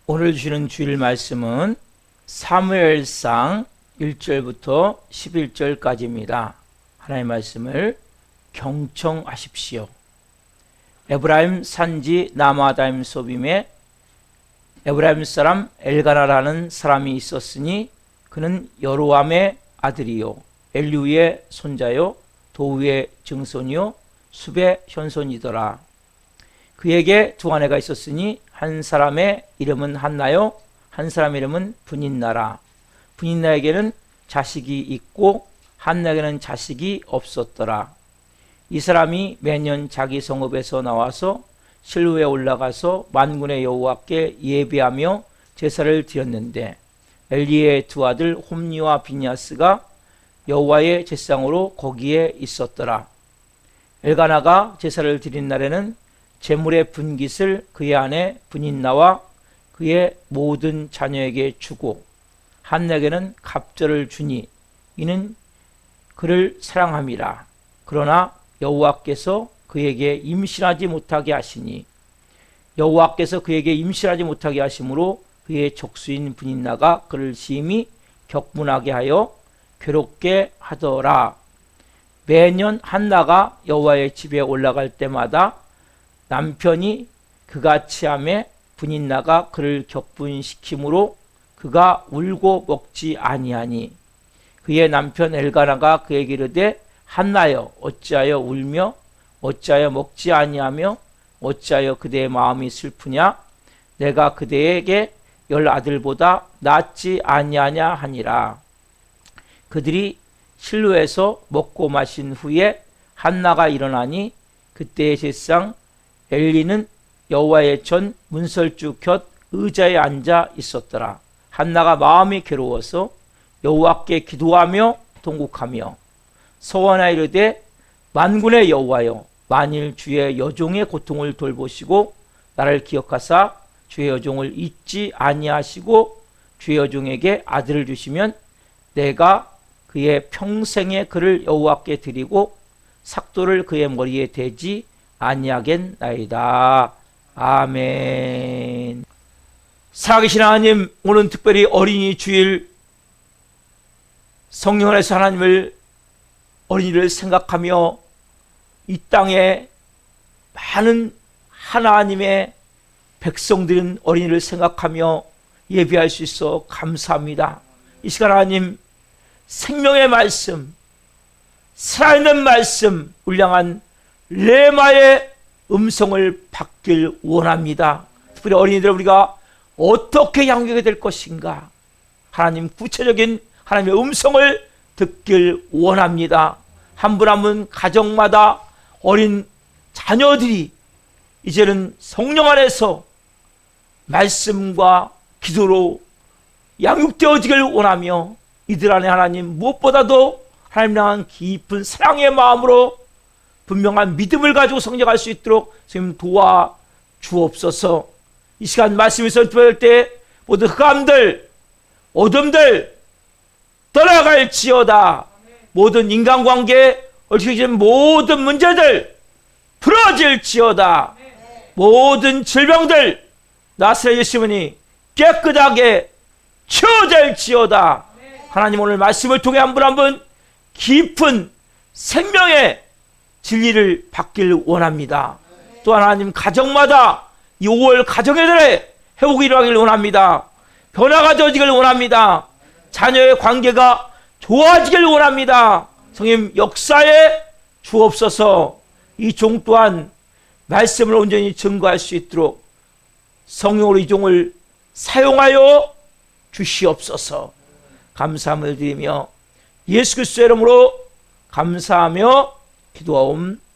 오늘 주시는 주일 말씀은 사무엘상 1절부터 11절까지입니다. 하나님의 말씀을 경청하십시오. 에브라임 산지 나마다임 소빔에 에브라임 사람 엘가나라는 사람이 있었으니 그는 여로암의 아들이요 엘리후의 손자요 도우의 증손이요 숲의 현손이더라. 그에게 두 아내가 있었으니 한 사람의 이름은 한나요 한 사람의 이름은 브닛나라. 브닛나에게는 자식이 있고 한나에게는 자식이 없었더라. 이 사람이 매년 자기 성읍에서 나와서 실로에 올라가서 만군의 여호와께 예배하며 제사를 드렸는데 엘리의 두 아들 홈니와 비냐스가 여호와의 제사장으로 거기에 있었더라. 엘가나가 제사를 드린 날에는 제물의 분깃을 그의 아내 브닛나와 그의 모든 자녀에게 주고 한나에게는 갑절을 주니 이는 그를 사랑함이라. 그러나 여호와께서 그에게 임신하지 못하게 하시니 여호와께서 그에게 임신하지 못하게 하심으로 그의 족수인 브닛나가 그를 심히 격분하게 하여 괴롭게 하더라. 매년 한나가 여호와의 집에 올라갈 때마다 남편이 그가 취함에 브닛나가 그를 격분시키므로 그가 울고 먹지 아니하니 그의 남편 엘가나가 그에게 이르되 한나여 어찌하여 울며 어찌하여 먹지 아니하며 어찌하여 그대의 마음이 슬프냐 내가 그대에게 10 아들보다 낫지 아니하냐 하니라. 그들이 실로에서 먹고 마신 후에 한나가 일어나니 그때의 제사장 엘리는 여호와의 전 문설주 곁 의자에 앉아 있었더라. 한나가 마음이 괴로워서 여호와께 기도하며 통곡하며 서원하여 이르되 만군의 여호와여 만일 주의 여종의 고통을 돌보시고 나를 기억하사 주의 여종을 잊지 아니하시고 주의 여종에게 아들을 주시면 내가 그의 평생의 그를 여호와께 드리고 삭도를 그의 머리에 대지 아니하겠나이다. 아멘. 살아계신 하나님, 오늘 특별히 어린이 주일 성령 안에서 하나님을 어린이를 생각하며 이 땅에 많은 하나님의 백성들은 어린이를 생각하며 예배할 수 있어 감사합니다. 이 시간 하나님 생명의 말씀, 살아있는 말씀, 울량한 레마의 음성을 받길 원합니다. 특별히 어린이들 우리가 어떻게 양육해야 될 것인가, 하나님 구체적인 하나님의 음성을 듣길 원합니다. 한 분 한 분 가정마다 어린 자녀들이 이제는 성령 안에서 말씀과 기도로 양육되어지길 원하며 이들 안에 하나님 무엇보다도 하나님 향한 깊은 사랑의 마음으로 분명한 믿음을 가지고 성장할 수 있도록 선생님 도와주옵소서. 이 시간 말씀을 선포할 때 모든 흑암들 어둠들 떠나갈지어다. 모든 인간관계에 얽혀진 모든 문제들 풀어질지어다. 모든 질병들 나사렛 예수님이 깨끗하게 치워질지어다. 하나님 오늘 말씀을 통해 한 분 한 분 깊은 생명의 진리를 받길 원합니다. 또한 하나님 가정마다 이 5월 가정의 달에 회복이 일어나길 원합니다. 변화가 되어지길 원합니다. 자녀의 관계가 좋아지길 원합니다. 성님 역사에 주옵소서. 이 종 또한 말씀을 온전히 증거할 수 있도록 성령으로 이 종을 사용하여 주시옵소서. 감사함을 드리며 예수 그리스도의 이름으로 감사하며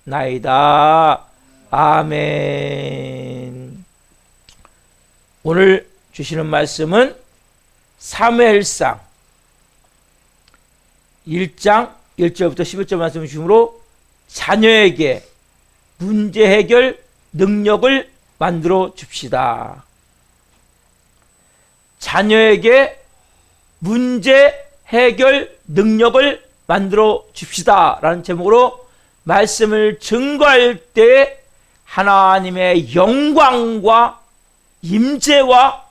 기도하옵나이다. 아멘. 오늘 주시는 말씀은 사무엘상 1장 1절부터 11절 말씀 주심으로 자녀에게 문제 해결 능력을 만들어 줍시다. 자녀에게 문제 해결 능력을 만들어 줍시다 라는 제목으로 말씀을 증거할 때 하나님의 영광과 임재와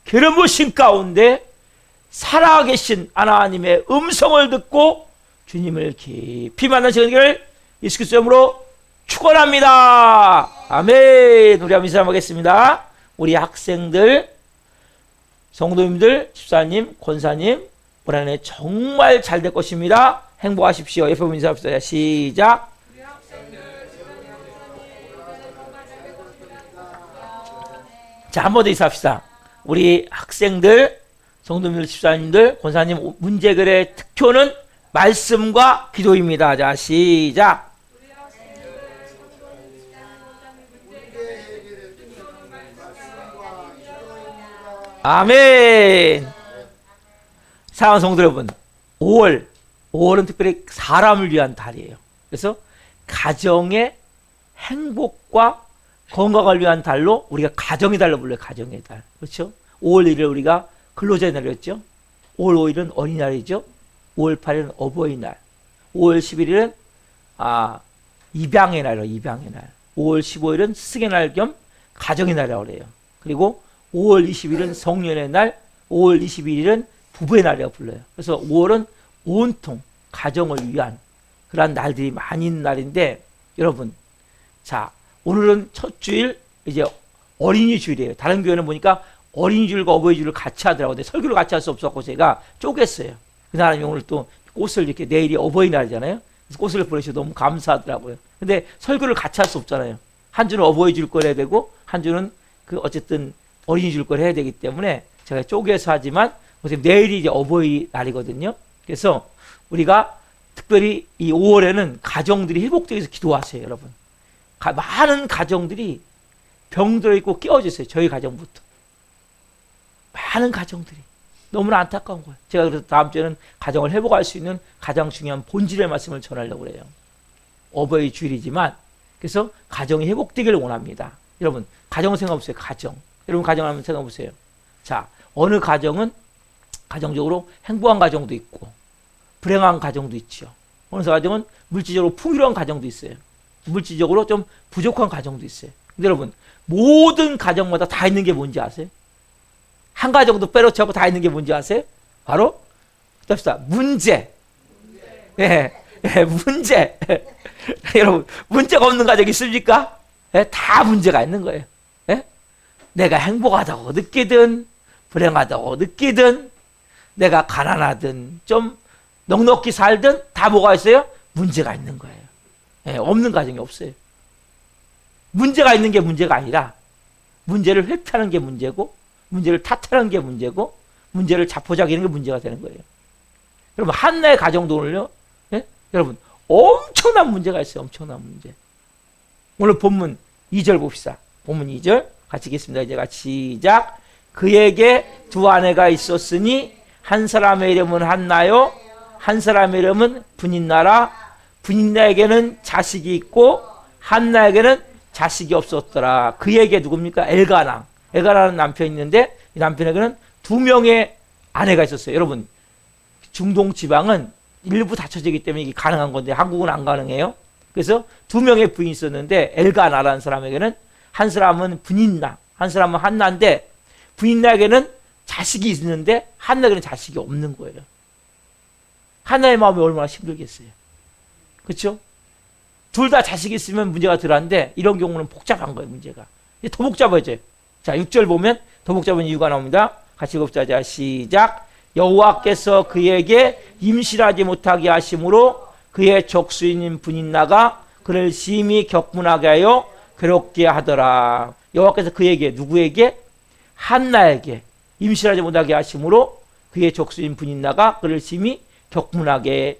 괴로우신 가운데 살아계신 하나님의 음성을 듣고 주님을 깊이 만난 시간을 예수 그리스도의 이름으로 축원합니다. 아멘. 우리 한번 인사하겠습니다. 우리 학생들, 성도님들, 집사님, 권사님, 올 한해 정말 잘 될 것입니다. 행복하십시오. 예쁜 인사합시다. 시작. 자, 한 번 더 인사합시다. 우리 학생들, 성도님들, 집사님들, 권사님, 문제글의 특효는 말씀과 기도입니다. 자, 시작. 아멘. 사랑하는 성도 여러분, 5월은 특별히 사람을 위한 달이에요. 그래서 가정의 행복과 건강을 위한 달로 우리가 가정의 달로 불러요. 가정의 달. 그렇죠? 5월 1일 우리가 근로자의 날이었죠. 5월 5일은 어린이날이죠. 5월 8일은 어버이날. 5월 11일은 입양의 날이에요. 입양의 날. 5월 15일은 스승의 날 겸 가정의 날이라고 그래요. 그리고 5월 20일은 성년의 날, 5월 21일은 부부의 날이라고 불러요. 그래서 5월은 온통 가정을 위한 그런 날들이 많이 있는 날인데, 여러분, 자, 오늘은 첫 주일, 이제 어린이 주일이에요. 다른 교회는 보니까 어린이 주일과 어버이 주일을 같이 하더라고요. 근데 설교를 같이 할 수 없었고 제가 쪼갰어요. 그 사람이 오늘 또 꽃을 이렇게, 내일이 어버이날이잖아요. 그래서 꽃을 보내주셔서 너무 감사하더라고요. 근데 설교를 같이 할 수 없잖아요. 한 주는 어버이 주일 걸 해야 되고, 한 주는 어쨌든 어린이 주일 걸 해야 되기 때문에 제가 쪼개서 하지만, 내일이 이제 어버이날이거든요. 그래서 우리가 특별히 이 5월에는 가정들이 회복되기 위해서 기도하세요, 여러분. 많은 가정들이 병들어 있고 깨어져 있어요. 저희 가정부터. 많은 가정들이. 너무나 안타까운 거예요. 제가 그래서 다음 주에는 가정을 회복할 수 있는 가장 중요한 본질의 말씀을 전하려고 그래요. 어버이 주일이지만, 그래서 가정이 회복되기를 원합니다. 여러분, 가정을 생각해보세요. 가정. 여러분, 가정을 한번 생각해보세요. 자, 어느 가정은 가정적으로 행복한 가정도 있고 불행한 가정도 있죠. 어느 가정은 물질적으로 풍요로운 가정도 있어요. 물질적으로 좀 부족한 가정도 있어요. 근데 여러분, 모든 가정마다 다 있는 게 뭔지 아세요? 한 가정도 빼놓지 않고 다 있는 게 뭔지 아세요? 바로 문제. 문제. 여러분, 문제가 없는 가정이 있습니까? 다 문제가 있는 거예요. 내가 행복하다고 느끼든 불행하다고 느끼든 내가 가난하든 좀 넉넉히 살든 다 뭐가 있어요? 문제가 있는 거예요. 없는 가정이 없어요. 문제가 있는 게 문제가 아니라 문제를 회피하는 게 문제고, 문제를 탓하는 게 문제고, 문제를 자포자기하는 게 문제가 되는 거예요. 여러분, 한나의 가정도 오늘요, 여러분, 엄청난 문제가 있어요. 엄청난 문제. 오늘 본문 2절 봅시다. 본문 2절 같이 읽겠습니다. 이제 같이 시작. 그에게 두 아내가 있었으니 한 사람의 이름은 한나요, 한 사람의 이름은 브닌나라. 브닌나에게는 자식이 있고 한나에게는 자식이 없었더라. 그에게 누굽니까? 엘가나라는 남편이 있는데, 이 남편에게는 두 명의 아내가 있었어요. 여러분, 중동 지방은 일부 닫혀지기 때문에 이게 가능한 건데 한국은 안 가능해요. 그래서 두 명의 부인이 있었는데, 엘가나라는 사람에게는, 한 사람은 브닌나, 한 사람은 한나인데, 브닌나에게는 자식이 있는데 한나에게는 자식이 없는 거예요. 한나의 마음이 얼마나 힘들겠어요. 그렇죠? 둘 다 자식이 있으면 문제가 덜한데 이런 경우는 복잡한 거예요. 문제가 더 복잡해져요. 자, 6절 보면 더 복잡한 이유가 나옵니다. 같이 읽읍시다. 자, 시작. 여호와께서 그에게 임신하지 못하게 하심으로 그의 적수인 브닌나가 그를 심히 격분하게 하여 괴롭게 하더라. 여호와께서 그에게, 누구에게? 한나에게 임신하지 못하게 하심으로 그의 적수인 브닌나가 그를 심히 격분하게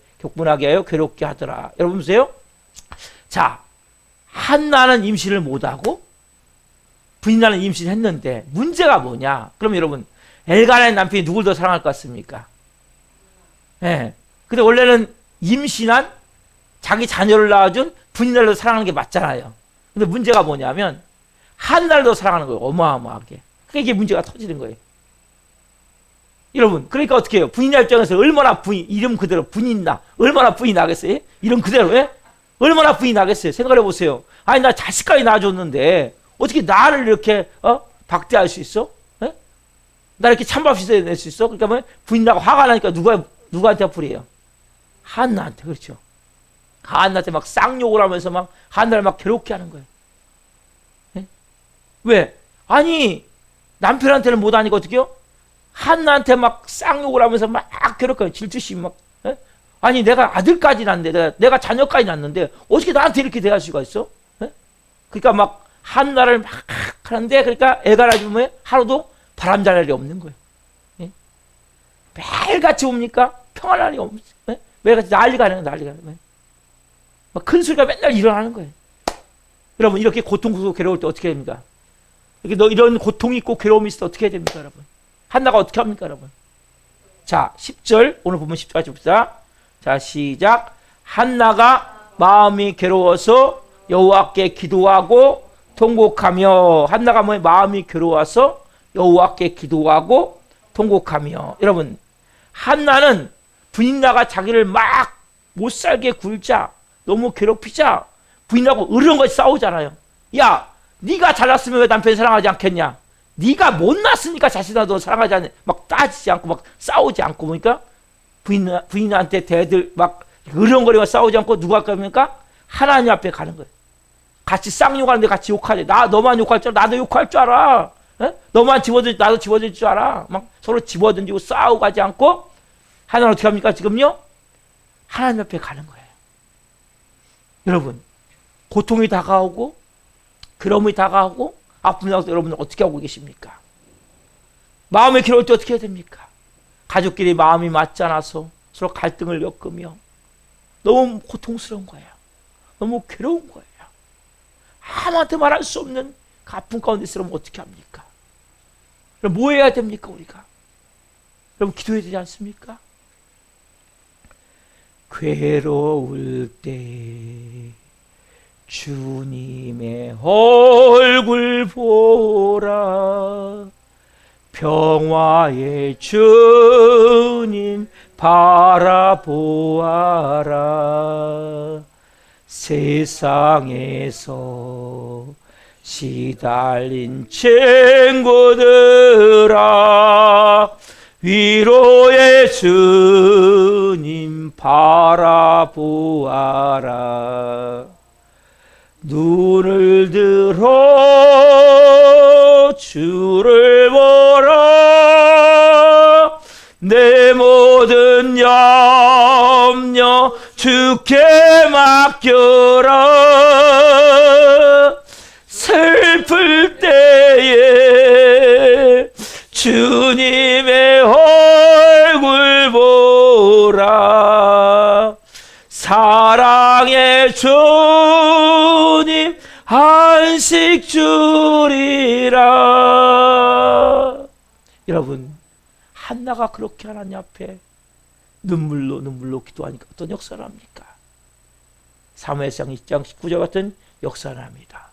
하여 괴롭게 하더라. 여러분 보세요. 자, 한나는 임신을 못하고 브닌나는 임신했는데 문제가 뭐냐? 그럼 여러분, 엘가나의 남편이 누굴 더 사랑할 것 같습니까? 근데 원래는 임신한 자기 자녀를 낳아준 브닌나를 더 사랑하는 게 맞잖아요. 근데 문제가 뭐냐면 한나를 더 사랑하는 거예요. 어마어마하게. 그러니까 이게 문제가 터지는 거예요. 여러분, 그러니까 어떻게 해요? 브닌나 입장에서 얼마나 이름 그대로 브닌나, 얼마나 부이 나겠어요? 이름 그대로, 얼마나 부이 나겠어요? 생각해 보세요. 아니, 나 자식까지 낳아줬는데 어떻게 나를 이렇게 박대할 수 있어? 나 이렇게 찬밥 씻어낼 수 있어? 그러니까 뭐 부인하고 화가 나니까 누구한테 불이에요? 한나한테. 그렇죠. 한나한테 막 쌍욕을 하면서 막 한나를 막 괴롭게 하는 거예요. 네? 왜? 아니 남편한테는 못하니까 어떡해요? 한나한테 막 쌍욕을 하면서 막 괴롭게 질투심 막. 네? 아니 내가 아들까지 낳는데 내가 자녀까지 낳는데 어떻게 나한테 이렇게 대할 수가 있어? 네? 그러니까 막 한나를 막 하는데 그러니까 애가 낳으면 하루도 바람 잘 날이 없는 거예요. 네? 매일같이 옵니까? 평안할 날이 없어요. 네? 매일같이 난리가 나는 거예요. 난리가 나는 거예요. 막 큰 소리가 맨날 일어나는 거예요. 여러분 이렇게 고통스럽고 괴로울 때 어떻게 됩니까? 이렇게 이런 고통이 있고 괴로움이 있을 때 어떻게 해야 됩니까 여러분? 한나가 어떻게 합니까 여러분? 자 10절 오늘 보면 10절 같이 봅시다. 자 시작. 한나가 마음이 괴로워서 여호와께 기도하고 통곡하며. 한나가 뭐 마음이 괴로워서 여호와께 기도하고 통곡하며. 여러분 한나는 부인나가 자기를 막 못살게 굴자 너무 괴롭히자 부인하고 으르렁같이 싸우잖아요. 야 네가 잘났으면 왜 남편 사랑하지 않겠냐? 네가 못났으니까 자신아 너 사랑하지 않냐? 막 따지지 않고 막 싸우지 않고 보니까 부인한테 대들 막 으르렁거리고 싸우지 않고 누가 갑니까? 하나님 앞에 가는 거예요. 같이 쌍욕하는데 같이 욕하지. 나 너만 욕할 줄 알아. 나도 욕할 줄 알아. 에? 너만 집어들 나도 집어들 줄 알아. 막 서로 집어던지고 싸우고 하지 않고 하나는 어떻게 합니까 지금요? 하나님 앞에 가는 거예요. 여러분 고통이 다가오고 괴로움이 다가오고 아픔이 다가오고 여러분 어떻게 하고 계십니까? 마음이 괴로울 때 어떻게 해야 됩니까? 가족끼리 마음이 맞지 않아서 서로 갈등을 겪으며 너무 고통스러운 거예요. 너무 괴로운 거예요. 아무한테 말할 수 없는 그 아픔 가운데 있으면 어떻게 합니까? 그럼 뭐 해야 됩니까 우리가? 여러분 기도해야 되지 않습니까? 괴로울 때 주님의 얼굴 보라. 평화의 주님 바라보아라. 세상에서 시달린 친구들아 위로의 주님 바라보아라. 눈을 들어 주를 보라. 내 모든 염려 주께 맡겨라. 슬플 때에 주님의 얼굴 보라. 사랑의 주님 안식 주리라. 여러분 한나가 그렇게 하나님 앞에 눈물로 기도하니까 어떤 역사를 합니까? 사무엘상 2장 19절 같은 역사를 합니다.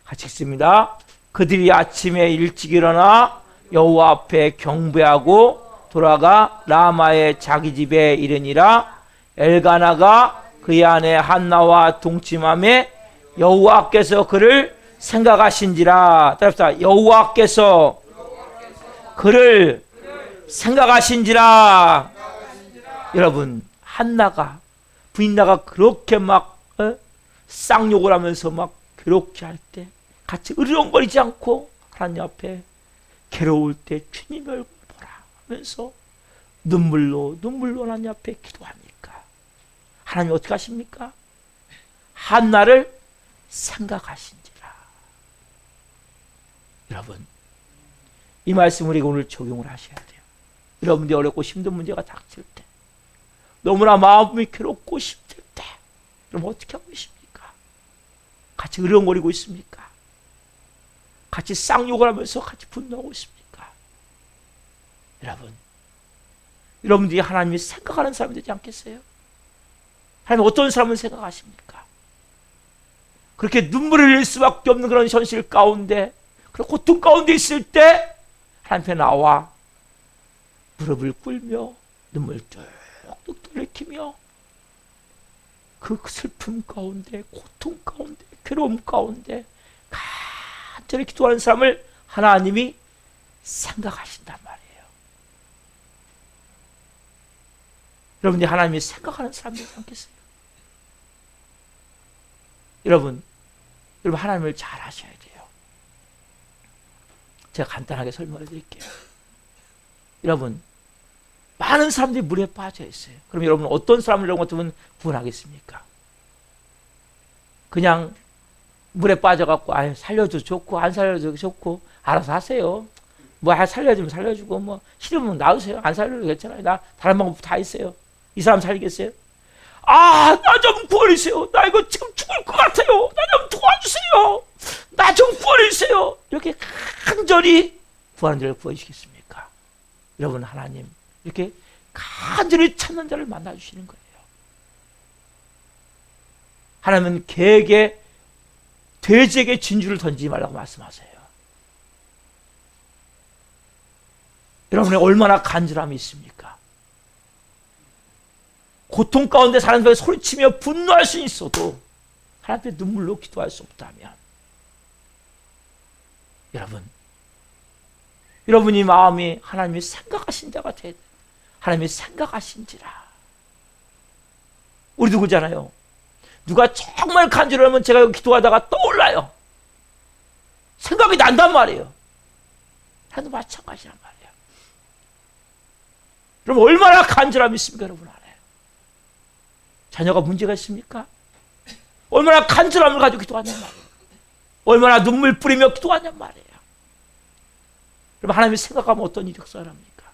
같이 읽습니다. 그들이 아침에 일찍 일어나 여호와 앞에 경배하고 돌아가 라마의 자기 집에 이르니라. 엘가나가 그의 아내 한나와 동침함에 여호와께서 그를 생각하신지라. 따라합시다. 여호와께서 그를 생각하신지라. 여러분 한나가 부인나가 그렇게 막 쌍욕을 하면서 막 괴롭게 할 때 같이 으르렁거리지 않고 하나님 앞에 괴로울 때 주님의 얼굴 보라 하면서 눈물로 하나님 앞에 기도합니까? 하나님 어떻게 하십니까? 한나를 생각하신지라. 여러분 이 말씀 우리가 오늘 적용을 하셔야 돼요. 여러분들이 어렵고 힘든 문제가 닥칠 때 너무나 마음이 괴롭고 힘들 때 여러분 어떻게 하고 계십니까? 같이 으렁거리고 있습니까? 같이 쌍욕을 하면서 같이 분노하고 있습니까? 여러분들이 하나님이 생각하는 사람이 되지 않겠어요? 하나님 어떤 사람을 생각하십니까? 그렇게 눈물을 흘릴 수밖에 없는 그런 현실 가운데 그런 고통 가운데 있을 때 하나님 앞에 나와 무릎을 꿇며 눈물 뚝뚝 돌이키며 그 슬픔 가운데 고통 가운데 괴로움 가운데 간절히 기도하는 사람을 하나님이 생각하신단 말이에요. 여러분이 하나님이 생각하는 사람들이 않겠어요? 여러분 하나님을 잘 아셔야 돼요. 제가 간단하게 설명해 드릴게요. 여러분, 많은 사람들이 물에 빠져 있어요. 그럼 여러분 어떤 사람을 이런 것들은 구원하겠습니까? 그냥 물에 빠져갖고 살려줘 좋고 안 살려줘 좋고 알아서 하세요. 뭐 살려주면 살려주고 뭐 싫으면 놔두세요. 안 살려도 괜찮아요. 나 다른 방법 다 있어요. 이 사람 살리겠어요? 나 좀 구원해주세요. 나 이거 지금 죽을 것 같아요. 나 좀 도와주세요. 나 좀 구원해주세요. 이렇게 간절히 구하는 자를 구해주시겠습니까? 여러분, 하나님 이렇게 간절히 찾는 자를 만나주시는 거예요. 하나님은 개에게 돼지에게 진주를 던지지 말라고 말씀하세요. 여러분의 얼마나 간절함이 있습니까? 고통 가운데 사는 사람이 소리치며 분노할 수 있어도 하나님 앞에 눈물로 기도할 수 없다면, 여러분이 마음이 하나님이 생각하신 자가 돼. 하나님이 생각하신지라. 우리도 그러잖아요. 누가 정말 간절하면 제가 여기 기도하다가 떠올라요. 생각이 난단 말이에요. 하나도 마찬가지란 말이에요. 여러분, 얼마나 간절함이 있습니까? 여러분 안에 자녀가 문제가 있습니까? 얼마나 간절함을 가지고 기도하냔 말이에요. 얼마나 눈물 뿌리며 기도하냔 말이에요. 여러분, 하나님이 생각하면 어떤 일이 역사합니까?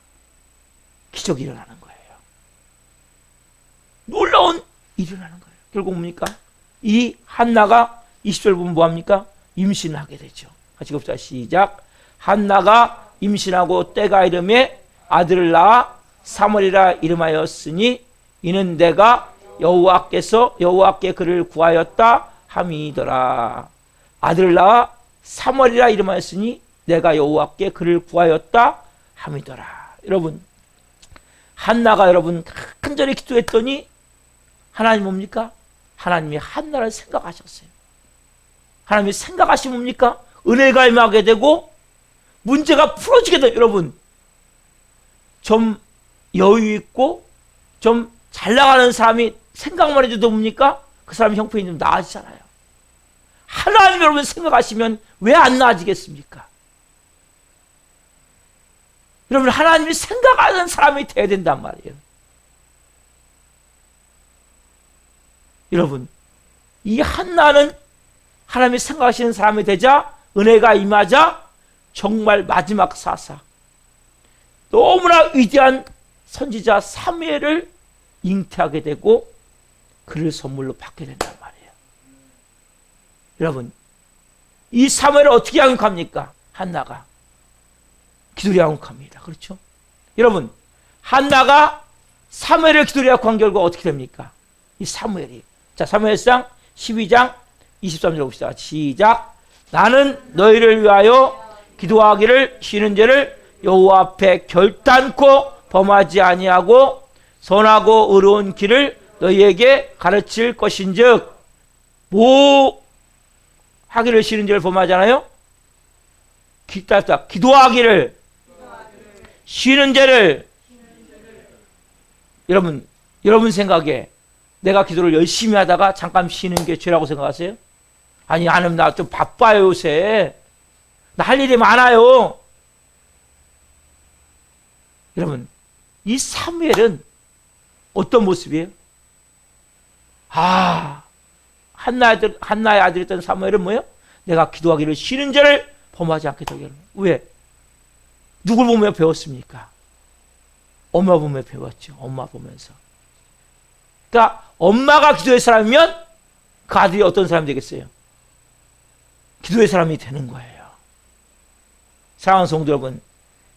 기적이 일어나는 거예요. 놀라운 일이 일어나는 거예요. 결국 뭡니까? 이 한나가 20절 보면 뭐합니까? 임신하게 되죠. 같이 봅시다. 시작. 한나가 임신하고 때가 이름에 아들을 낳아 사무엘이라 이름하였으니 이는 내가 여호와께 그를 구하였다 함이더라. 아들을 낳아 사무엘이라 이름하였으니 내가 여호와께 그를 구하였다 함이더라. 여러분, 한나가 간절히 기도했더니 하나님 뭡니까? 하나님이 한나를 생각하셨어요. 하나님이 생각하시면 뭡니까? 은혜가 임하게 되고 문제가 풀어지게 돼요. 여러분, 좀 여유 있고 좀 잘 나가는 사람이 생각만 해도 뭡니까? 그 사람이 형편이 좀 나아지잖아요. 하나님 여러분 생각하시면 왜 안 나아지겠습니까? 여러분, 하나님이 생각하는 사람이 돼야 된단 말이에요. 여러분, 이 한나는 하나님이 생각하시는 사람이 되자 은혜가 임하자 정말 마지막 사사, 너무나 위대한 선지자 사무엘을 잉태하게 되고 그를 선물로 받게 된단 말이에요. 여러분, 이 사무엘을 어떻게 양육합니까? 한나가 기도를 양육합니다. 그렇죠? 여러분, 한나가 사무엘을 기도를 양육한 결과 어떻게 됩니까? 이 사무엘이, 자, 사무엘상 12장 23절 봅시다. 시작. 나는 너희를 위하여 기도하기를 쉬는 죄를 여호와 앞에 결단코 범하지 아니하고 선하고 의로운 길을 너희에게 가르칠 것인즉, 뭐 하기를 쉬는 죄를 범하잖아요. 기도하기를 쉬는 죄를. 여러분 생각에 내가 기도를 열심히 하다가 잠깐 쉬는 게 죄라고 생각하세요? 아니, 하나님 나 좀 바빠요 요새. 나 할 일이 많아요. 여러분, 이 사무엘은 어떤 모습이에요? 한나의 아들이었던 사무엘은 뭐예요? 내가 기도하기를 쉬는 죄를 범하지 않게 되게. 왜? 누굴 보며 배웠습니까? 엄마 보며 배웠죠. 엄마 보면서. 그러니까 엄마가 기도의 사람이면 그 아들이 어떤 사람이 되겠어요? 기도의 사람이 되는 거예요. 사랑하는 성도 여러분,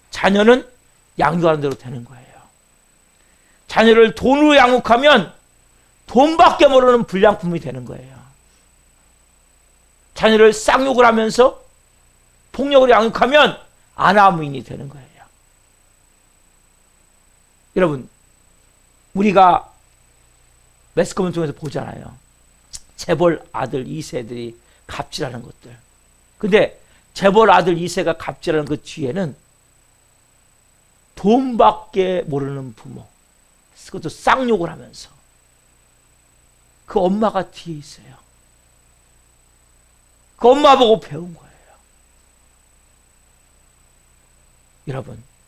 자녀는 양육하는 대로 되는 거예요. 자녀를 돈으로 양육하면 돈밖에 모르는 불량품이 되는 거예요. 자녀를 쌍욕을 하면서 폭력으로 양육하면 아나무인이 되는 거예요. 여러분, 우리가 매스컴을 통해서 보잖아요. 재벌 아들 2세들이 갑질하는 것들. 근데 재벌 아들 2세가 갑질하는 그 뒤에는 돈밖에 모르는 부모, 그것도 쌍욕을 하면서 그 엄마가 뒤에 있어요. 그 엄마 보고 배운 거예요.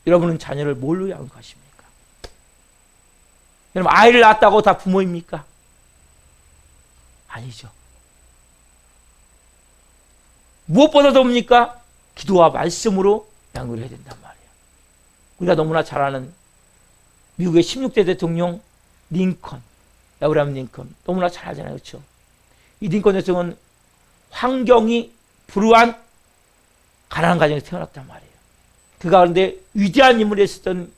여러분은 자녀를 뭘로 양육하십니까? 여러분, 아이를 낳았다고 다 부모입니까? 아니죠. 무엇보다도 뭡니까? 기도와 말씀으로 양육을 해야 된단 말이에요. 우리가 너무나 잘 아는 미국의 16대 대통령 링컨, 아브라함 링컨, 너무나 잘 알잖아요. 그렇죠? 이 링컨 대통령은 환경이 불우한 가난한 가정에서 태어났단 말이에요. 그가 그런데 위대한 인물이 있었던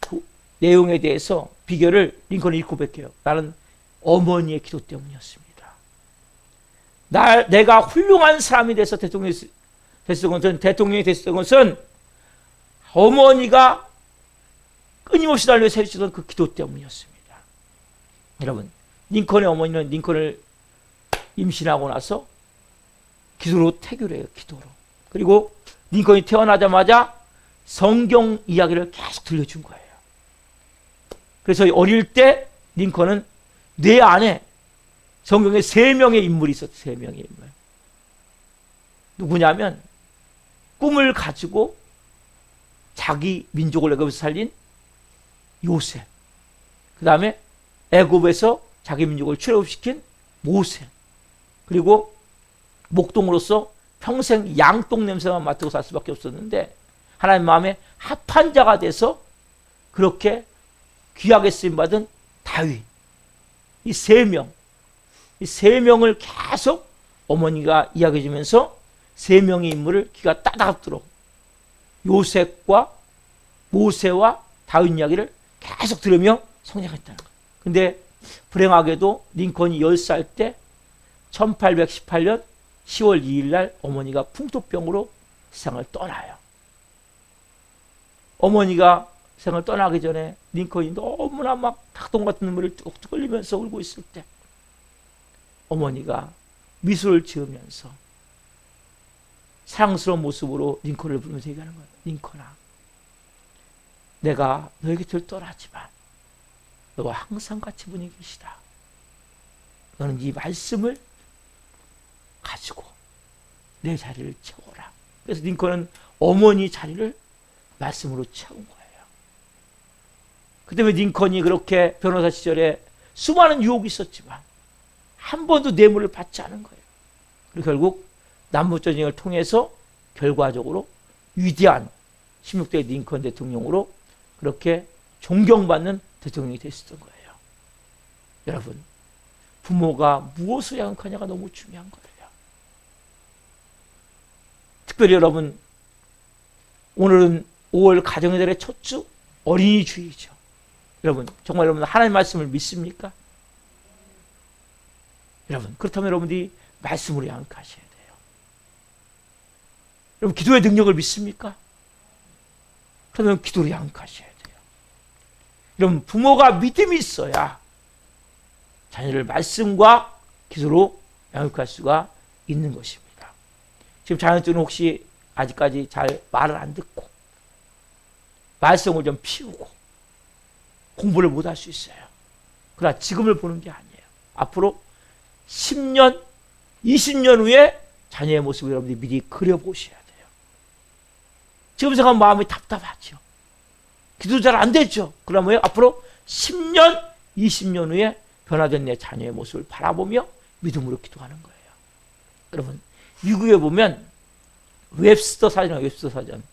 그 내용에 대해서 비결을 링컨이 이렇게 고백해요. 나는 어머니의 기도 때문이었습니다. 내가 훌륭한 사람이 돼서 대통령이 됐었던 것은 어머니가 끊임없이 달려 세우시던 그 기도 때문이었습니다. 여러분, 링컨의 어머니는 링컨을 임신하고 나서 기도로 태교를 해요. 기도로. 그리고 링컨이 태어나자마자 성경 이야기를 계속 들려준 거예요. 그래서 어릴 때 링컨은 뇌 안에 성경에 3명의 인물이 있었어요. 3명의 인물. 누구냐면 꿈을 가지고 자기 민족을 애굽에서 살린 요셉, 그 다음에 애굽에서 자기 민족을 출애굽시킨 모세, 그리고 목동으로서 평생 양똥 냄새만 맡고 살 수밖에 없었는데 하나님 마음에 합한 자가 돼서 그렇게 귀하게 쓰임받은 다윗. 이 3명, 이 3명을 계속 어머니가 이야기해 주면서 3명의 인물을 귀가 따닥도록 요셉과 모세와 다윗 이야기를 계속 들으며 성장했다는 거예요. 근데 불행하게도 링컨이 10살 때 1818년 10월 2일 날 어머니가 풍토병으로 세상을 떠나요. 어머니가 세상을 떠나기 전에 링컨이 너무나 막 닭똥 같은 눈물을 뚝뚝 흘리면서 울고 있을 때 어머니가 미소를 지으면서 사랑스러운 모습으로 링컨을 부르면서 얘기하는 거예요. 링컨아, 내가 너의 곁을 떠나지만 너와 항상 같이 분이 계시다. 너는 이 말씀을 가지고 내 자리를 채워라. 그래서 링컨은 어머니 자리를 말씀으로 채운 거예요. 그 때문에 링컨이 그렇게 변호사 시절에 수많은 유혹이 있었지만 한 번도 뇌물을 받지 않은 거예요. 그리고 결국 남북전쟁을 통해서 결과적으로 위대한 16대 링컨 대통령으로 그렇게 존경받는 대통령이 됐었던 거예요. 여러분, 부모가 무엇을 양육하냐가 너무 중요한 거예요. 특별히 여러분, 오늘은 5월 가정의 달의 첫 주 어린이 주일이죠. 여러분, 정말 여러분 하나님의 말씀을 믿습니까? 여러분, 그렇다면 여러분들이 말씀으로 양육하셔야 돼요. 여러분, 기도의 능력을 믿습니까? 그러면 기도로 양육하셔야 돼요. 여러분, 부모가 믿음이 있어야 자녀를 말씀과 기도로 양육할 수가 있는 것입니다. 지금 자녀들은 혹시 아직까지 잘 말을 안 듣고 말썽을 좀 피우고 공부를 못 할 수 있어요. 그러나 지금을 보는 게 아니에요. 앞으로 10년, 20년 후에 자녀의 모습을 여러분들이 미리 그려보셔야 돼요. 지금 생각하면 마음이 답답하죠. 기도 잘 안 되죠. 그러면 앞으로 10년, 20년 후에 변화된 내 자녀의 모습을 바라보며 믿음으로 기도하는 거예요. 여러분, 미국에 보면 웹스터 사전이에요. 웹스터 사전.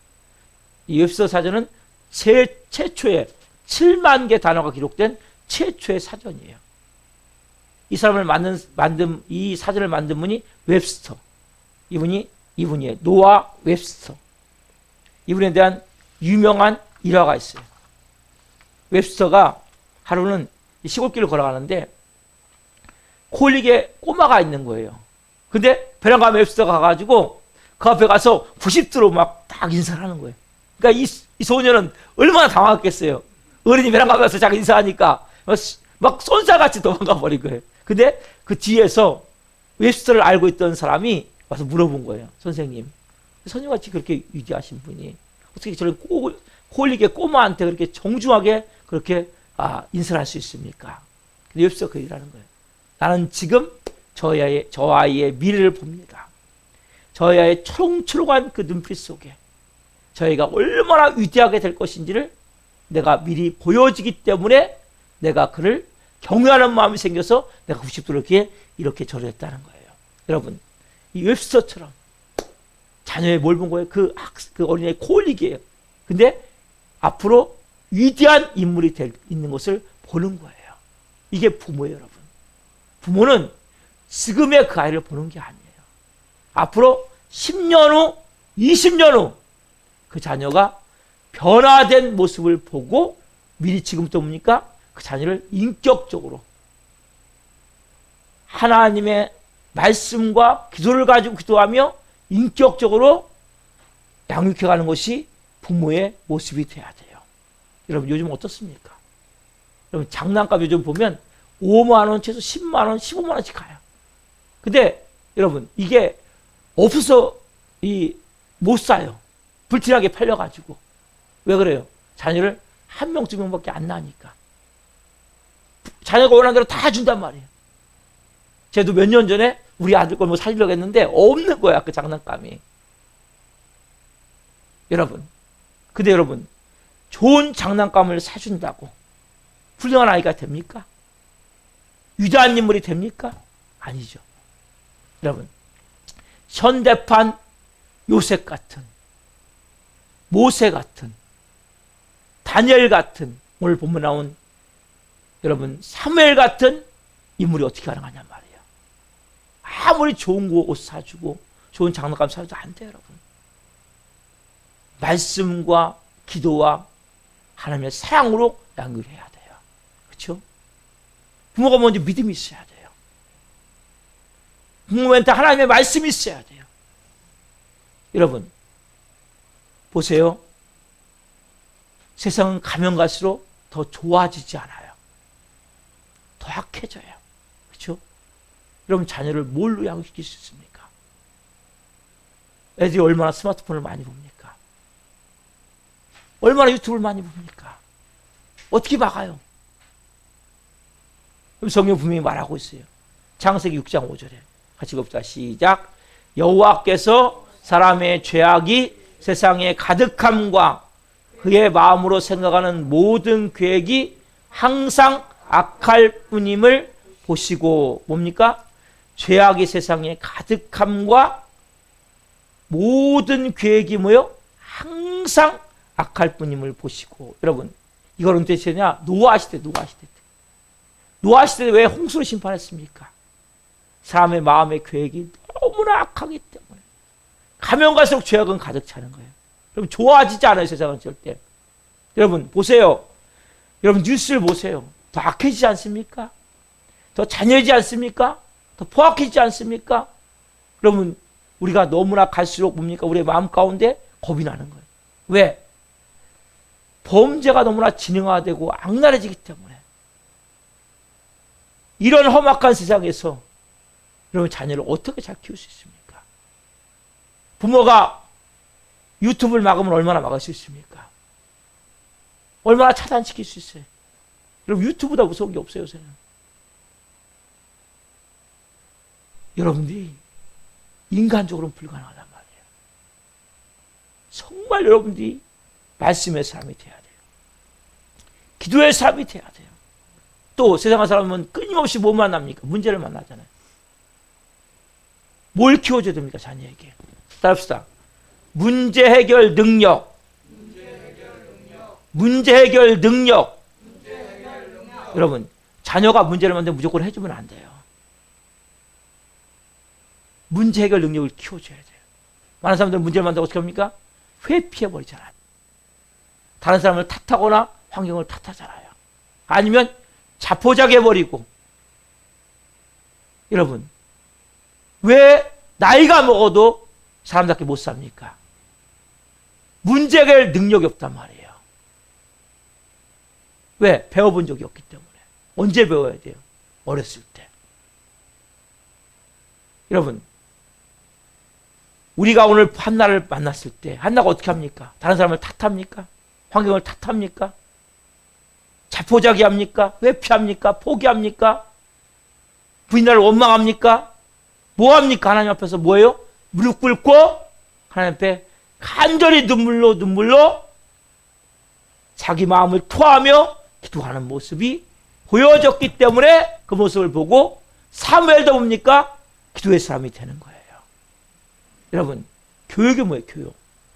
이 웹스터 사전은 최초의 7만 개 단어가 기록된 최초의 사전이에요. 이 사람을 이 사전을 만든 분이 웹스터. 이분이에요. 노아 웹스터. 이분에 대한 유명한 일화가 있어요. 웹스터가 하루는 시골길을 걸어가는데 콜릭에 꼬마가 있는 거예요. 근데 베란가 웹스터가 가가지고 그 앞에 가서 90도로 막 딱 인사를 하는 거예요. 그러니까 이 소녀는 얼마나 당황했겠어요. 어린이 베란가 가서 자기 인사하니까 막 쏜살같이 도망가 버린 거예요. 근데 그 뒤에서 웹스터를 알고 있던 사람이 와서 물어본 거예요. 선생님, 선생님같이 그렇게 위대하신 분이 어떻게 저런 홀리게 꼬마한테 그렇게 정중하게 그렇게 인사를 할 수 있습니까? 근데 욥기서 그 일하는 거예요. 나는 지금 저 아이의 미래를 봅니다. 저 아이의 초롱초롱한 그 눈빛 속에 저희가 얼마나 위대하게 될 것인지를 내가 미리 보여지기 때문에 내가 그를 경외하는 마음이 생겨서 내가 90도로 이렇게 절을 했다는 거예요. 여러분, 이 웹스터처럼 자녀의 뭘 본 거예요? 그 어린이의 코올리기예요. 근데 앞으로 위대한 인물이 있는 것을 보는 거예요. 이게 부모예요, 여러분. 부모는 지금의 그 아이를 보는 게 아니에요. 앞으로 10년 후, 20년 후 그 자녀가 변화된 모습을 보고 미리 지금부터 뭡니까? 그 자녀를 인격적으로 하나님의 말씀과 기도를 가지고 기도하며 인격적으로 양육해가는 것이 부모의 모습이 돼야 돼요. 여러분, 요즘 어떻습니까? 여러분, 장난감 요즘 보면 5만 원, 최소 10만 원, 15만 원씩 가요. 근데 여러분, 이게 없어서 못 사요. 불티나게 팔려가지고. 왜 그래요? 자녀를 한 명, 두 명밖에 안 낳으니까. 자녀가 원하는 대로 다 준단 말이에요. 쟤도 몇 년 전에 우리 아들 걸 뭐 사주려고 했는데 없는 거야, 그 장난감이. 여러분, 근데 여러분, 좋은 장난감을 사준다고 훌륭한 아이가 됩니까? 위대한 인물이 됩니까? 아니죠. 여러분, 현대판 요셉 같은, 모세 같은, 다니엘 같은, 오늘 본문 나온 여러분 사무엘 같은 인물이 어떻게 가능하냔 말이에요. 아무리 좋은 옷 사주고 좋은 장난감 사줘도 안 돼요, 여러분. 말씀과 기도와 하나님의 사랑으로 양육해야 돼요. 그렇죠? 부모가 먼저 믿음이 있어야 돼요. 부모한테 하나님의 말씀이 있어야 돼요. 여러분, 보세요. 세상은 가면 갈수록 더 좋아지지 않아요. 더 악해져요. 그렇죠? 여러분, 자녀를 뭘로 양육시킬 수 있습니까? 애들이 얼마나 스마트폰을 많이 봅니까? 얼마나 유튜브를 많이 봅니까? 어떻게 막아요? 성경 분명히 말하고 있어요. 창세기 6장 5절에 같이 읽읍시다. 시작. 여호와께서 사람의 죄악이 세상에 가득함과 그의 마음으로 생각하는 모든 계획이 항상 악할 뿐임을 보시고, 뭡니까? 죄악이 세상에 가득함과 모든 계획이 뭐요? 항상 악할 뿐임을 보시고. 여러분, 이걸 언제 시대냐? 노아 시대. 노아 시대에 왜 홍수로 심판했습니까? 사람의 마음의 계획이 너무나 악하기 때문에. 가면 갈수록 죄악은 가득 차는 거예요. 여러분, 좋아지지 않아요, 세상은 절대. 여러분, 보세요. 여러분, 뉴스를 보세요. 더 악해지지 않습니까? 더 잔인해지지 않습니까? 더 포악해지지 않습니까? 여러분, 우리가 너무나 갈수록 뭡니까? 우리의 마음 가운데 겁이 나는 거예요. 왜? 범죄가 너무나 진영화되고 악랄해지기 때문에. 이런 험악한 세상에서 여러분, 자녀를 어떻게 잘 키울 수 있습니까? 부모가 유튜브를 막으면 얼마나 막을 수 있습니까? 얼마나 차단시킬 수 있어요? 여러분, 유튜브보다 무서운 게 없어요, 요새는. 여러분들이 인간적으로는 불가능하단 말이에요. 정말 여러분들이 말씀의 사람이 돼야 돼요. 기도의 사람이 돼야 돼요. 또 세상 사람은 끊임없이 뭐 만납니까? 문제를 만나잖아요. 뭘 키워줘야 됩니까? 자녀에게. 따라합시다. 문제 해결 능력. 문제 해결 능력. 여러분, 자녀가 문제를 만들면 무조건 해주면 안 돼요. 문제 해결 능력을 키워줘야 돼요. 많은 사람들은 문제를 만들고 어떻게 합니까? 회피해버리잖아요. 다른 사람을 탓하거나 환경을 탓하잖아요. 아니면 자포자기해버리고. 여러분, 왜 나이가 먹어도 사람답게 못 삽니까? 문제 해결 능력이 없단 말이에요. 왜? 배워본 적이 없기 때문에. 언제 배워야 돼요? 어렸을 때. 여러분, 우리가 오늘 한나를 만났을 때 한나가 어떻게 합니까? 다른 사람을 탓합니까? 환경을 탓합니까? 자포자기합니까? 회피합니까? 포기합니까? 부인을 원망합니까? 뭐합니까? 하나님 앞에서 뭐예요? 무릎 꿇고 하나님 앞에 간절히 눈물로 자기 마음을 토하며 기도하는 모습이 보여졌기 때문에 그 모습을 보고 사무엘도 뭡니까? 기도의 사람이 되는 거예요. 여러분, 교육이 뭐예요? 교육.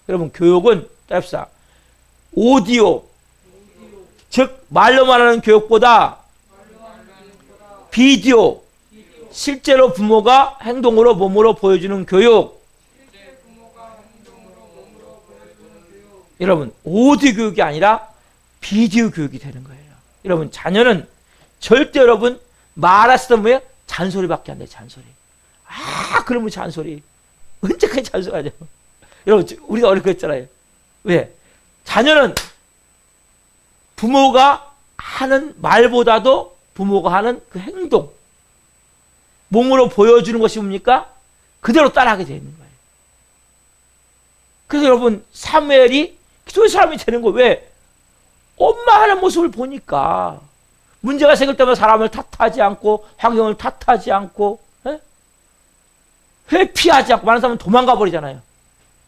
여러분, 교육은 따릅시다. 오디오, 즉 말로 말하는 교육보다 비디오, 실제로 부모가 행동으로 몸으로 보여주는 교육. 여러분, 오디오 교육이 아니라 비디오 교육이 되는 거예요. 여러분, 자녀는 절대 여러분 말했을 때 뭐예요? 잔소리밖에 안 돼요. 잔소리. 그러면 잔소리. 언제까지 잔소리하죠? 여러분, 우리가 어릴 때 했잖아요. 왜? 자녀는 부모가 하는 말보다도 부모가 하는 그 행동, 몸으로 보여주는 것이 뭡니까? 그대로 따라하게 되어 있는 거예요. 그래서 여러분, 사무엘이 기도의 사람이 되는 거예요. 왜? 엄마 하는 모습을 보니까 문제가 생길 때마다 사람을 탓하지 않고 환경을 탓하지 않고 회피하지 않고 많은 사람은 도망가 버리잖아요.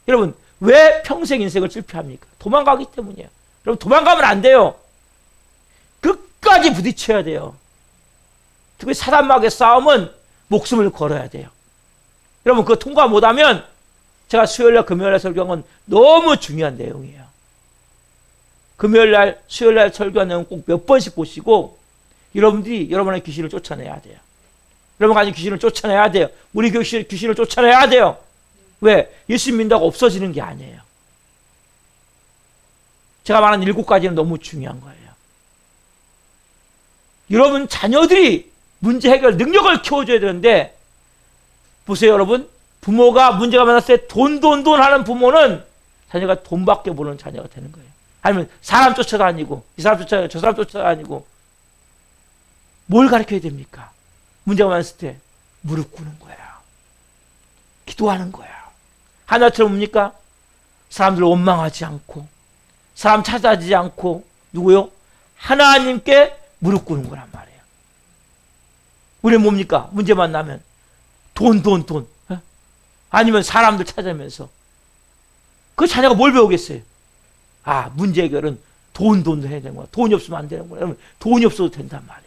여러분, 왜 평생 인생을 실패합니까? 도망가기 때문이에요. 여러분, 도망가면 안 돼요. 끝까지 부딪혀야 돼요. 특히 사단마귀의 싸움은 목숨을 걸어야 돼요. 여러분, 그거 통과 못하면 제가 수요일날 금요일날 설교한 건 너무 중요한 내용이에요. 금요일날 수요일날 설교한 내용 꼭 몇 번씩 보시고 여러분들이 여러분의 귀신을 쫓아내야 돼요. 여러분 가진 귀신을 쫓아내야 돼요. 우리 귀신을 쫓아내야 돼요. 왜? 예수 믿는다고 없어지는 게 아니에요. 제가 말한 7가지는 너무 중요한 거예요. 여러분 자녀들이 문제 해결 능력을 키워줘야 되는데 보세요 여러분. 부모가 문제가 많았을 때 돈 하는 부모는 자녀가 돈밖에 모르는 자녀가 되는 거예요. 아니면 사람 쫓아다니고 이 사람 쫓아다니고 저 사람 쫓아다니고 뭘 가르쳐야 됩니까? 문제가 많았을 때 무릎 꿇는 거야. 기도하는 거야. 하나처럼 뭡니까? 사람들 원망하지 않고 사람 찾아지지 않고 누구요? 하나님께 무릎 꿇는 거란 말이에요. 우리는 뭡니까? 문제만 나면 돈. 아니면 사람들 찾아면서 그 자녀가 뭘 배우겠어요? 문제 해결은 돈 해야 되는 거야. 돈이 없으면 안 되는 거야. 여러분, 돈이 없어도 된단 말이에요.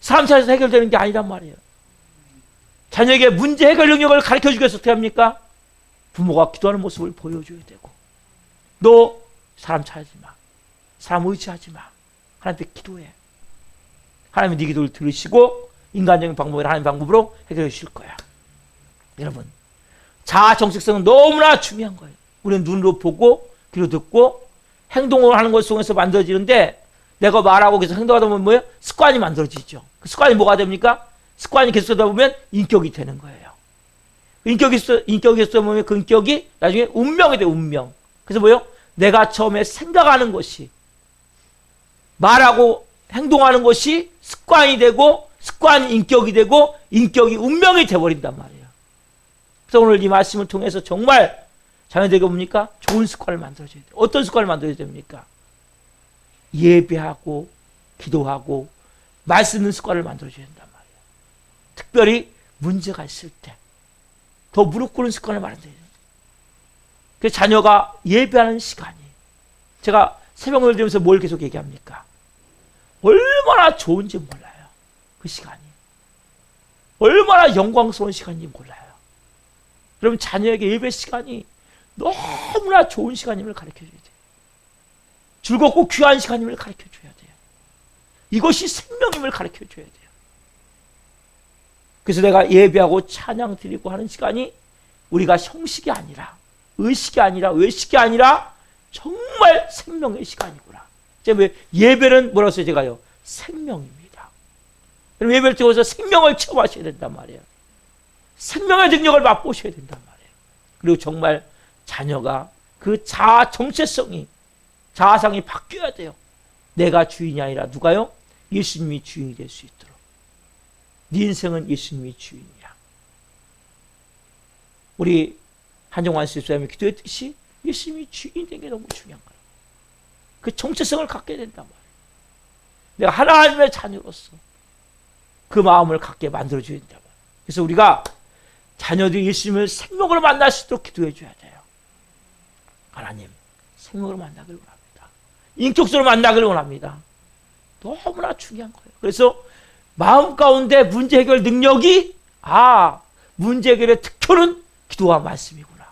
사람 찾아서 해결되는 게 아니란 말이에요. 자녀에게 문제 해결 능력을 가르쳐주기 위해서 어떻게 합니까? 부모가 기도하는 모습을 보여줘야 되고 너 사람 찾지 마. 사람 의지하지 마. 하나님께 기도해. 하나님이 네 기도를 들으시고 인간적인 방법이나 하나님 방법으로 해결해 주실 거야. 여러분, 자아 정체성은 너무나 중요한 거예요. 우리는 눈으로 보고 귀로 듣고 행동을 하는 것 속에서 만들어지는데 내가 말하고 계속 행동하다 보면 뭐예요? 습관이 만들어지죠. 그 습관이 뭐가 됩니까? 습관이 계속하다 보면 인격이 되는 거예요. 인격이 있어 보면 그 인격이 나중에 운명이 돼요. 운명. 그래서 뭐예요? 내가 처음에 생각하는 것이 말하고 행동하는 것이 습관이 되고 습관이 인격이 되고 인격이 운명이 돼버린단 말이에요. 그래서 오늘 이 말씀을 통해서 정말 자녀들에게 뭡니까? 좋은 습관을 만들어줘야 돼요. 어떤 습관을 만들어야 됩니까? 예배하고 기도하고 말씀 듣는 습관을 만들어줘야 된단 말이에요. 특별히 문제가 있을 때 더 무릎 꿇는 습관을 만들어야 돼요. 그래서 자녀가 예배하는 시간이 제가 새벽을 들으면서 뭘 계속 얘기합니까? 얼마나 좋은지 몰라요. 그 시간이. 얼마나 영광스러운 시간인지 몰라요. 여러분 자녀에게 예배 시간이 너무나 좋은 시간임을 가르쳐줘야 돼요. 즐겁고 귀한 시간임을 가르쳐줘야 돼요. 이것이 생명임을 가르쳐줘야 돼요. 그래서 내가 예배하고 찬양 드리고 하는 시간이 우리가 형식이 아니라 의식이 아니라 외식이 아니라 정말 생명의 시간이구나. 제가 예배는 뭐라고 써요? 제가요. 생명입니다. 여러분 예배를 통해서 생명을 체험하셔야 된단 말이에요. 생명의 능력을 맛보셔야 된단 말이에요. 그리고 정말 자녀가 그 자아 정체성이 자아상이 바뀌어야 돼요. 내가 주인이 아니라 누가요? 예수님이 주인이 될 수 있도록. 네 인생은 예수님이 주인이야. 우리 한정환 집사님이 기도했듯이 예수님이 주인이 되는 게 너무 중요한 거예요. 그 정체성을 갖게 된단 말이에요. 내가 하나님의 자녀로서 그 마음을 갖게 만들어줘야 된단 말이에요. 그래서 우리가 자녀들이 예수님을 생명으로 만날 수 있도록 기도해 줘야 돼요. 하나님, 생명으로 만나길 원합니다. 인격적으로 만나길 원합니다. 너무나 중요한 거예요. 그래서 마음 가운데 문제 해결 능력이 문제 해결의 특효는 기도와 말씀이구나.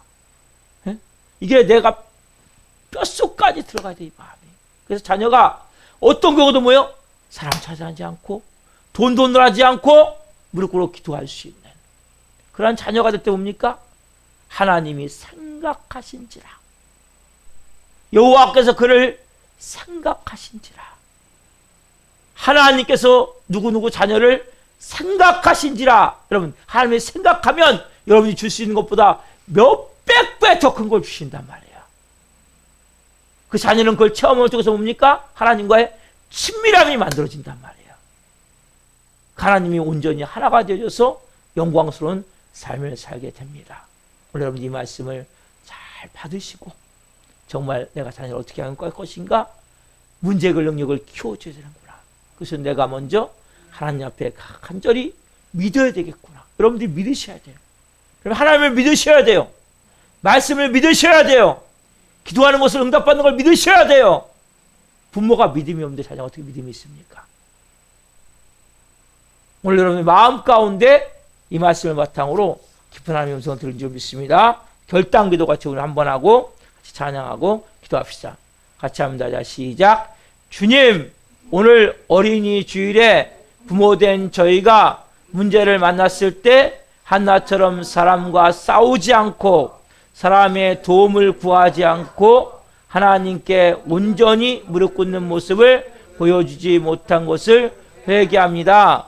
예? 이게 내가 뼛속까지 들어가야 돼, 이 마음이. 그래서 자녀가 어떤 경우도 뭐예요? 사람 찾아하지 않고 돈을 하지 않고 무릎 꿇어 기도할 수 있는 그러한 자녀가 될 때 뭡니까? 하나님이 생각하신지라. 여호와께서 그를 생각하신지라. 하나님께서 누구누구 자녀를 생각하신지라. 여러분, 하나님이 생각하면 여러분이 줄 수 있는 것보다 몇백 배 더 큰 걸 주신단 말이에요. 그 자녀는 그걸 체험을 통해서 뭡니까? 하나님과의 친밀함이 만들어진단 말이에요. 하나님이 온전히 하나가 되어져서 영광스러운 삶을 살게 됩니다. 오늘 여러분 이 말씀을 잘 받으시고 정말 내가 자녀를 어떻게 할 것인가? 문제 해결 능력을 키워줘야 되는구나. 그래서 내가 먼저 하나님 앞에 간절히 믿어야 되겠구나. 여러분들이 믿으셔야 돼요. 그럼 하나님을 믿으셔야 돼요. 말씀을 믿으셔야 돼요. 기도하는 것을 응답받는 걸 믿으셔야 돼요. 부모가 믿음이 없는데 자녀가 어떻게 믿음이 있습니까? 오늘 여러분의 마음 가운데 이 말씀을 바탕으로 깊은 하나님의 음성을 들은 줄 믿습니다. 결단기도 같이 오늘 한번 하고 같이 찬양하고 기도합시다. 같이 합니다. 자, 시작. 주님, 오늘 어린이 주일에 부모된 저희가 문제를 만났을 때 한나처럼 사람과 싸우지 않고 사람의 도움을 구하지 않고 하나님께 온전히 무릎 꿇는 모습을 보여주지 못한 것을 회개합니다.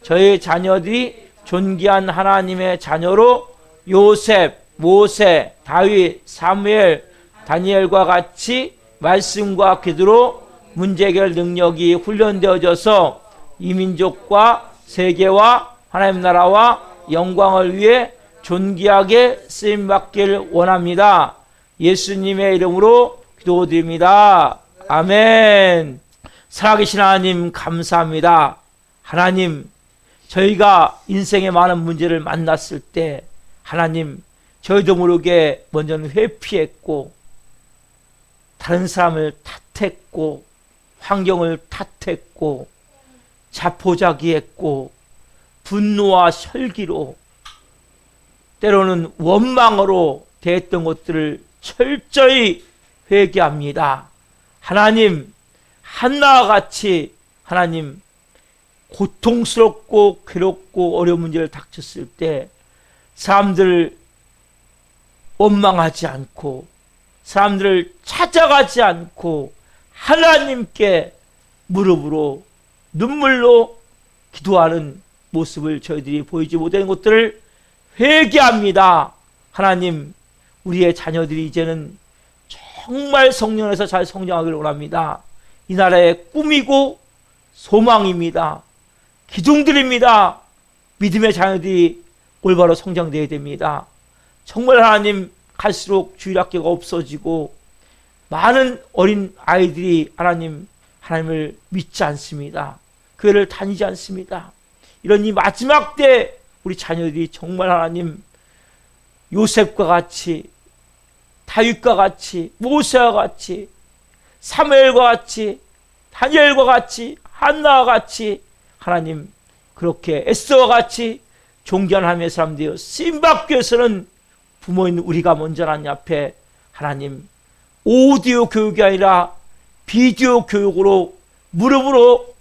저희 자녀들이 존귀한 하나님의 자녀로 요셉, 모세, 다윗, 사무엘, 다니엘과 같이 말씀과 기도로 문제 해결 능력이 훈련되어져서 이 민족과 세계와 하나님 나라와 영광을 위해 존귀하게 쓰임받기를 원합니다. 예수님의 이름으로 기도드립니다. 아멘. 살아계신 하나님 감사합니다. 하나님, 저희가 인생의 많은 문제를 만났을 때 하나님, 저희도 모르게 먼저는 회피했고 다른 사람을 탓했고 환경을 탓했고 자포자기했고 분노와 혈기로 때로는 원망으로 대했던 것들을 철저히 회개합니다. 하나님, 한나와 같이 하나님 고통스럽고 괴롭고 어려운 문제를 닥쳤을 때 사람들을 원망하지 않고 사람들을 찾아가지 않고 하나님께 무릎으로 눈물로 기도하는 모습을 저희들이 보이지 못하는 것들을 회개합니다. 하나님, 우리의 자녀들이 이제는 정말 성령 안에서 잘 성장하기를 원합니다. 이 나라의 꿈이고 소망입니다. 기둥들입니다. 믿음의 자녀들이 올바로 성장되어야 됩니다. 정말 하나님, 갈수록 주일학교가 없어지고 많은 어린 아이들이 하나님을 믿지 않습니다. 교회를 다니지 않습니다. 이런 이 마지막 때 우리 자녀들이 정말 하나님, 요셉과 같이 다윗과 같이 모세와 같이 사무엘과 같이 다니엘과 같이 한나와 같이 하나님, 그렇게 에스더와 같이 존귀한 하나님의 사람 되어 쓰임받기 위해서는 부모인 우리가 먼저 하나님 앞에 하나님 오디오 교육이 아니라 비디오 교육으로 무릎으로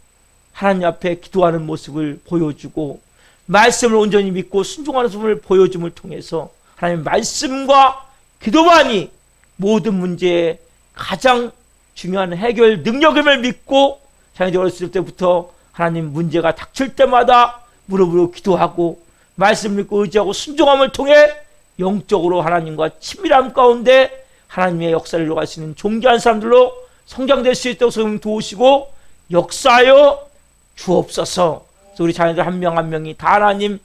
하나님 앞에 기도하는 모습을 보여주고 말씀을 온전히 믿고 순종하는 모습을 보여줌을 통해서 하나님 말씀과 기도만이 모든 문제의 가장 중요한 해결 능력임을 믿고 자녀들이 어렸을 때부터 하나님 문제가 닥칠 때마다 무릎으로 기도하고 말씀 믿고 의지하고 순종함을 통해 영적으로 하나님과 친밀함 가운데 하나님의 역사를 이루어갈 수 있는 존귀한 사람들로 성장될 수 있도록 성령 도우시고 역사하여 주옵소서. 그래서 우리 자녀들 한 명 한 명이 다 하나님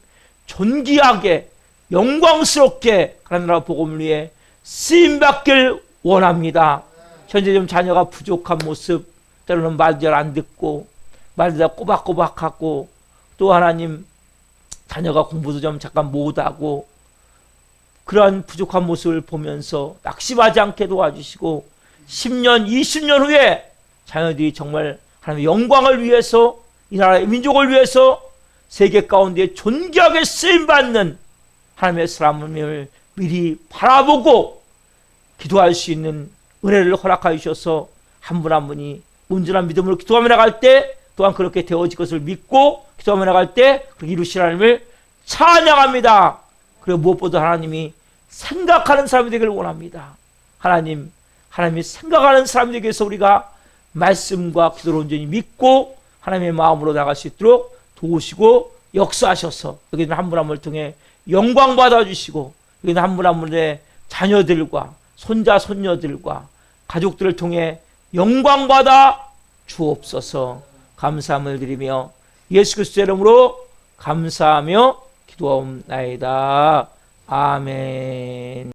존귀하게 영광스럽게 하나님 나라 복음을 위해 쓰임받길 원합니다. 현재 좀 자녀가 부족한 모습, 때로는 말도 잘 안 듣고 말도 다 꼬박꼬박하고, 또 하나님 자녀가 공부도 좀 잠깐 못하고, 그러한 부족한 모습을 보면서 낙심하지 않게 도와주시고 10년, 20년 후에 자녀들이 정말 하나님의 영광을 위해서, 이 나라의 민족을 위해서 세계 가운데 존귀하게 쓰임받는 하나님의 사람을 미리 바라보고 기도할 수 있는 은혜를 허락하여 주셔서 한 분 한 분이 온전한 믿음으로 기도하며 나갈 때 또한 그렇게 되어질 것을 믿고 기도하며 나갈 때 그렇게 이루실 하나님을 찬양합니다. 그리고 무엇보다 하나님이 생각하는 사람이 되기를 원합니다. 하나님이 생각하는 사람이 되기 위해서 우리가 말씀과 기도를 온전히 믿고 하나님의 마음으로 나갈 수 있도록 도우시고 역사하셔서 여기는 한 분 한 분을 통해 영광 받아주시고, 여기는 한 분 한 분의 자녀들과 손자 손녀들과 가족들을 통해 영광 받아 주옵소서. 감사함을 드리며 예수 그리스도의 이름으로 감사하며 기도하옵나이다. 아멘.